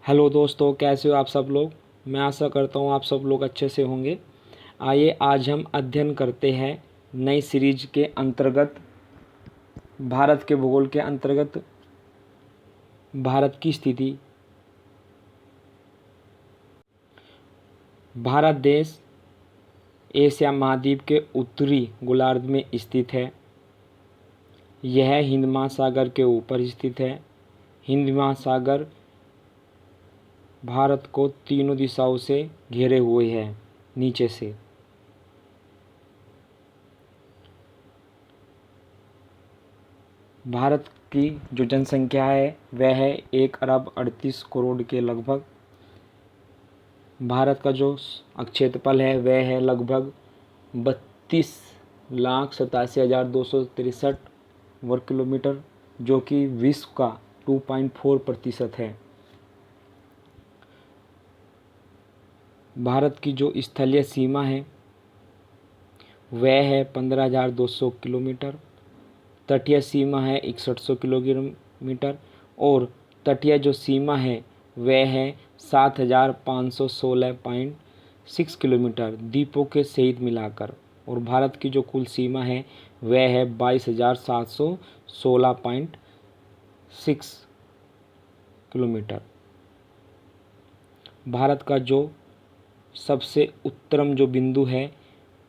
Hello दोस्तों, कैसे हो आप सब लोग। मैं आशा करता हूँ आप सब लोग अच्छे से होंगे। आइए आज हम अध्ययन करते हैं नई सीरीज के अंतर्गत भारत के भूगोल के अंतर्गत भारत की स्थिति। भारत देश एशिया महाद्वीप के उत्तरी गोलार्ध में स्थित है। यह हिंद महासागर के ऊपर स्थित है। हिंद महासागर भारत को तीनों दिशाओं से घेरे हुए है नीचे से। भारत की जो जनसंख्या है वह है 1 अरब 38 करोड़ के लगभग। भारत का जो क्षेत्रफल है वह है लगभग 32,87,263 वर्ग किलोमीटर, जो कि विश्व का 2.4% है। भारत की जो स्थलीय सीमा है वह है 15,200 किलोमीटर। तटीय सीमा है 6100 किलोमीटर और तटीय जो सीमा है वह है 7,516.6 किलोमीटर द्वीपों के सहित मिलाकर। और भारत की जो कुल सीमा है वह है 22,716.6 किलोमीटर। भारत का जो सबसे उत्तरम जो बिंदु है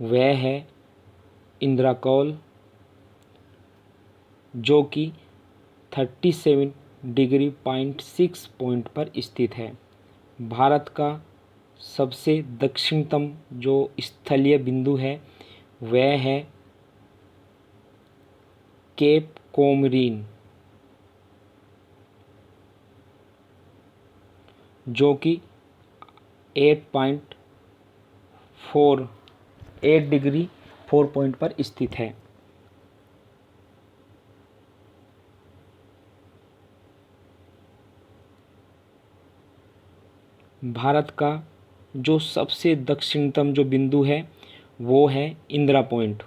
वह है इंद्रकोल, जो कि 37°.6 पॉइंट पर स्थित है। भारत का सबसे दक्षिणतम जो स्थलीय बिंदु है वह है केप कोमरीन, जो कि 8.48°4 पॉइंट पर स्थित है। भारत का जो सबसे दक्षिणतम जो बिंदु है वो है इंदिरा पॉइंट,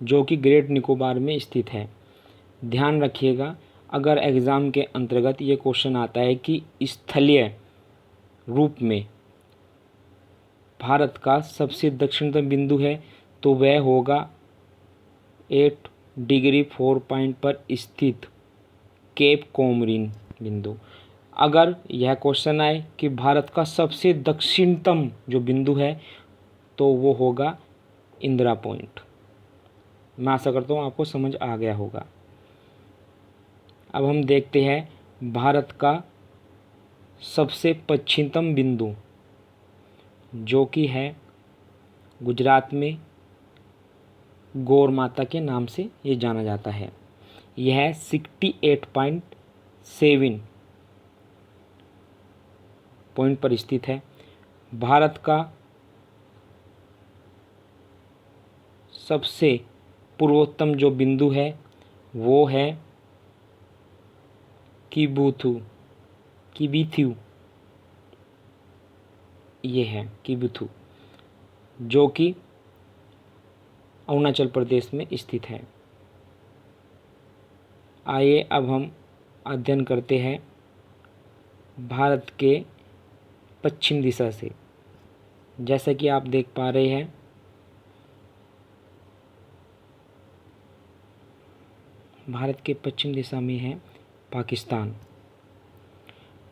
जो कि ग्रेट निकोबार में स्थित है। ध्यान रखिएगा, अगर एग्ज़ाम के अंतर्गत ये क्वेश्चन आता है कि स्थलीय रूप में भारत का सबसे दक्षिणतम बिंदु है तो वह होगा 8°4 पॉइंट पर स्थित केप कोमरीन बिंदु। अगर यह क्वेश्चन आए कि भारत का सबसे दक्षिणतम जो बिंदु है तो वो होगा इंदिरा पॉइंट। मैं आशा करता हूँ आपको समझ आ गया होगा। अब हम देखते हैं भारत का सबसे पश्चिमतम बिंदु, जो कि है गुजरात में गौर माता के नाम से ये जाना जाता है। यह 68.7 पॉइंट पर स्थित है। भारत का सबसे पूर्वोत्तम जो बिंदु है वो है किबुथु, ये है किबुथु, जो कि अरुणाचल प्रदेश में स्थित है। आइए अब हम अध्ययन करते हैं भारत के पश्चिम दिशा से। जैसा कि आप देख पा रहे हैं, भारत के पश्चिम दिशा में है पाकिस्तान।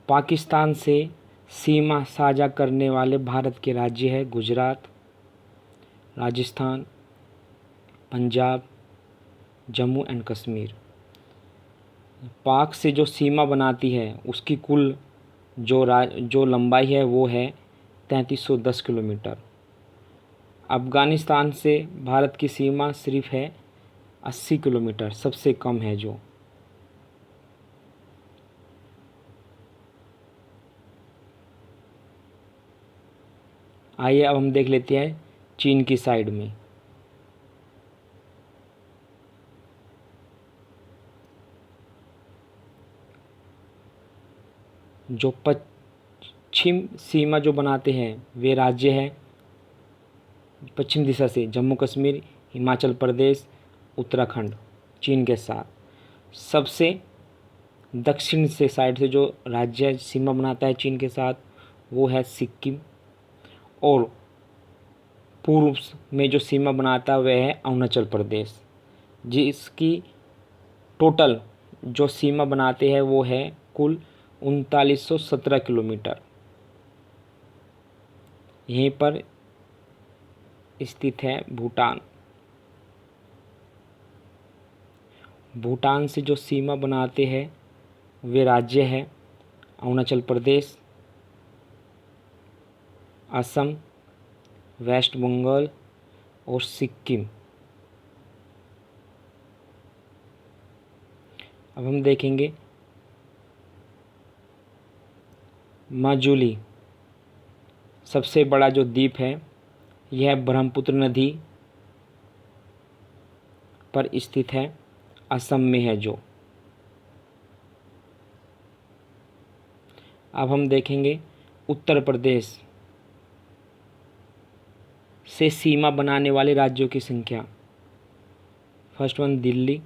पाकिस्तान से सीमा साझा करने वाले भारत के राज्य है गुजरात, राजस्थान, पंजाब, जम्मू एंड कश्मीर। पाक से जो सीमा बनाती है उसकी कुल जो लंबाई है वो है 3310 किलोमीटर। अफ़गानिस्तान से भारत की सीमा सिर्फ है 80 किलोमीटर, सबसे कम है जो। आइए अब हम देख लेते हैं चीन की साइड में। जो पश्चिम सीमा जो बनाते हैं वे राज्य हैं पश्चिम दिशा से जम्मू कश्मीर, हिमाचल प्रदेश, उत्तराखंड चीन के साथ। सबसे दक्षिण से साइड से जो राज्य सीमा बनाता है चीन के साथ वो है सिक्किम, और पूर्व में जो सीमा बनाता है वह है अरुणाचल प्रदेश, जिसकी टोटल जो सीमा बनाते हैं वो है कुल 3917 किलोमीटर। यहीं पर स्थित है भूटान। भूटान से जो सीमा बनाते हैं वे राज्य है अरुणाचल प्रदेश, असम, वेस्ट बंगाल और सिक्किम। अब हम देखेंगे माजुली सबसे बड़ा जो द्वीप है यह ब्रह्मपुत्र नदी पर स्थित है, असम में है जो। अब हम देखेंगे उत्तर प्रदेश से सीमा बनाने वाले राज्यों की संख्या। फर्स्ट वन दिल्ली,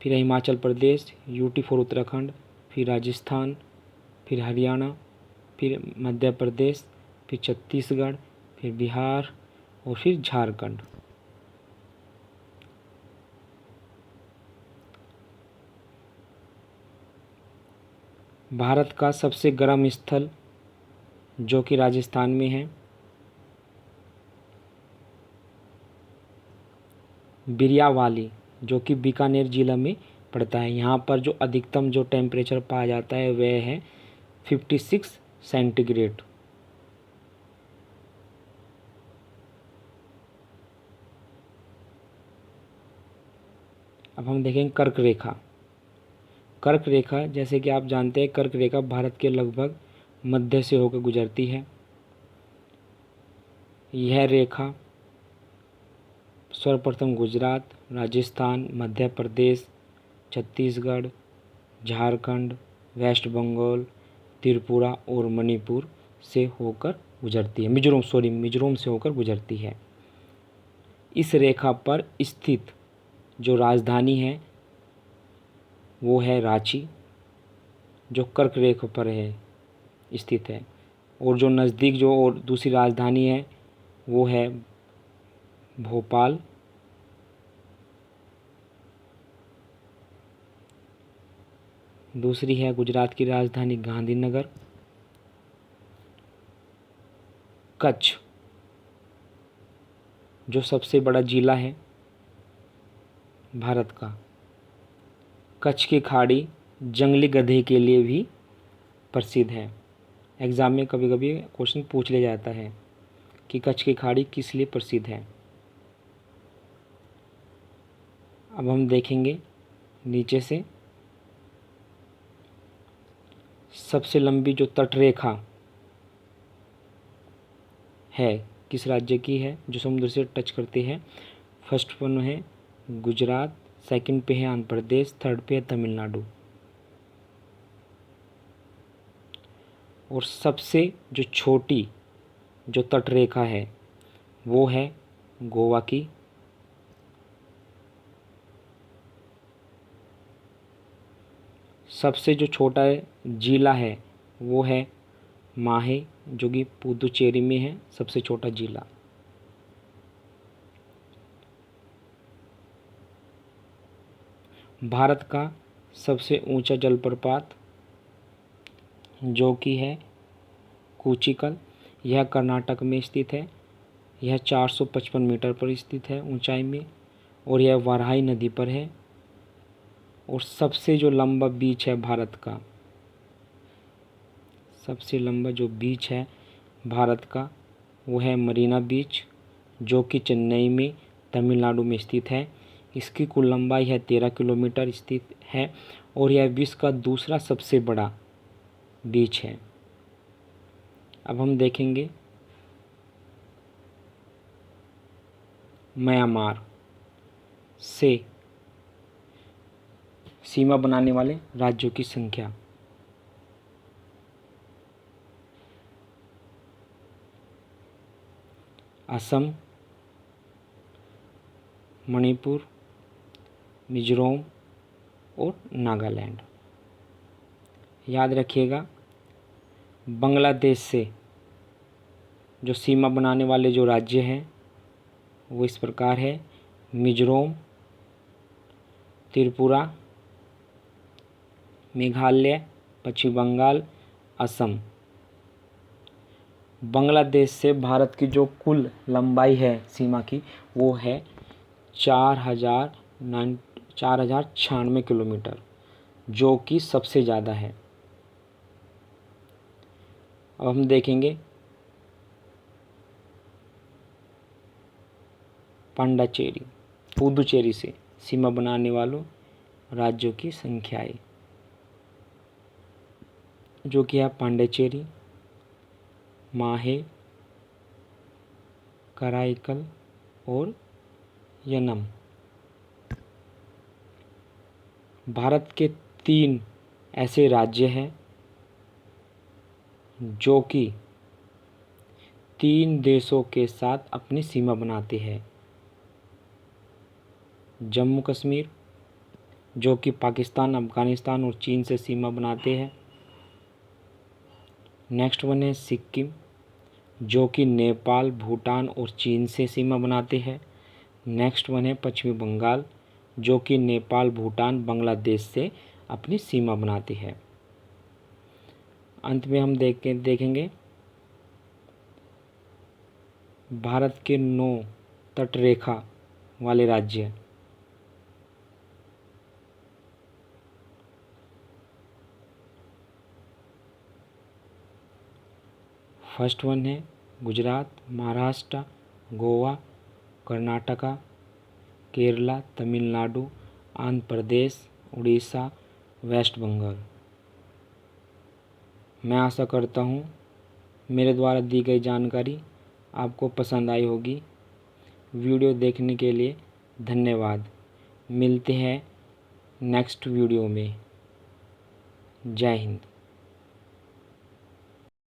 फिर हिमाचल प्रदेश, यूटी फॉर उत्तराखंड, फिर राजस्थान, फिर हरियाणा, फिर मध्य प्रदेश, फिर छत्तीसगढ़, फिर बिहार और फिर झारखंड। भारत का सबसे गर्म स्थल जो कि राजस्थान में है, बिरयावाली, जो कि बीकानेर जिला में पड़ता है। यहाँ पर जो अधिकतम जो टेम्परेचर पाया जाता है वह है 56 सेंटीग्रेड। अब हम देखेंगे कर्क रेखा। कर्क रेखा, जैसे कि आप जानते हैं, कर्क रेखा भारत के लगभग मध्य से होकर गुजरती है। यह रेखा सर्वप्रथम गुजरात, राजस्थान, मध्य प्रदेश, छत्तीसगढ़, झारखंड, वेस्ट बंगाल, त्रिपुरा और मणिपुर से होकर गुजरती है। मिजोरम से होकर गुजरती है। इस रेखा पर स्थित जो राजधानी है वो है रांची, जो कर्क रेखा पर है स्थित है। और जो नज़दीक जो और दूसरी राजधानी है वो है भोपाल। दूसरी है गुजरात की राजधानी गांधीनगर। कच्छ जो सबसे बड़ा जिला है भारत का। कच्छ की खाड़ी जंगली गधे के लिए भी प्रसिद्ध है। एग्ज़ाम में कभी कभी क्वेश्चन पूछ लिया जाता है कि कच्छ की खाड़ी किस लिए प्रसिद्ध है। अब हम देखेंगे नीचे से सबसे लंबी जो तटरेखा है किस राज्य की है जो समुद्र से टच करती है। फर्स्ट वन है गुजरात, सेकंड पे है आंध्र प्रदेश, थर्ड पे है तमिलनाडु। और सबसे जो छोटी जो तटरेखा है वो है गोवा की। सबसे जो छोटा जिला है वो है माहे, जो कि पुदुचेरी में है, सबसे छोटा जिला। भारत का सबसे ऊंचा जलप्रपात जो कि है कूचिकल, यह कर्नाटक में स्थित है। यह 455 मीटर पर स्थित है ऊंचाई में, और यह वाराही नदी पर है। और सबसे जो लंबा बीच है भारत का, सबसे लंबा जो बीच है भारत का वो है मरीना बीच, जो कि चेन्नई में तमिलनाडु में स्थित है। इसकी कुल लंबाई है 13 किलोमीटर स्थित है, और यह विश्व का दूसरा सबसे बड़ा बीच है। अब हम देखेंगे म्यांमार से सीमा बनाने वाले राज्यों की संख्या। असम, मणिपुर, मिजोरम, और नागालैंड। याद रखिएगा, बांग्लादेश से जो सीमा बनाने वाले जो राज्य हैं वो इस प्रकार है: मिजोरम, त्रिपुरा, मेघालय, पश्चिम बंगाल, असम। बांग्लादेश से भारत की जो कुल लंबाई है सीमा की वो है 4096 किलोमीटर, जो कि सबसे ज़्यादा है। अब हम देखेंगे पांडिचेरी, पुदुचेरी से सीमा बनाने वालों राज्यों की संख्याएं, जो कि है पांडिचेरी, माहे, कराईकल और यनम। भारत के 3 ऐसे राज्य हैं जो कि 3 देशों के साथ अपनी सीमा बनाते हैं: जम्मू कश्मीर, जो कि पाकिस्तान, अफ़गानिस्तान और चीन से सीमा बनाते हैं। नेक्स्ट वन है सिक्किम, जो कि नेपाल, भूटान और चीन से सीमा बनाते हैं। नेक्स्ट वन है पश्चिमी बंगाल, जो कि नेपाल, भूटान, बांग्लादेश से अपनी सीमा बनाती है। अंत में हम देखेंगे भारत के 9 तटरेखा वाले राज्य। फर्स्ट वन है गुजरात, महाराष्ट्र, गोवा, कर्नाटका, केरला, तमिलनाडु, आंध्र प्रदेश, उड़ीसा, वेस्ट बंगाल। मैं आशा करता हूँ मेरे द्वारा दी गई जानकारी आपको पसंद आई होगी। वीडियो देखने के लिए धन्यवाद। मिलते हैं नेक्स्ट वीडियो में। जय हिंद।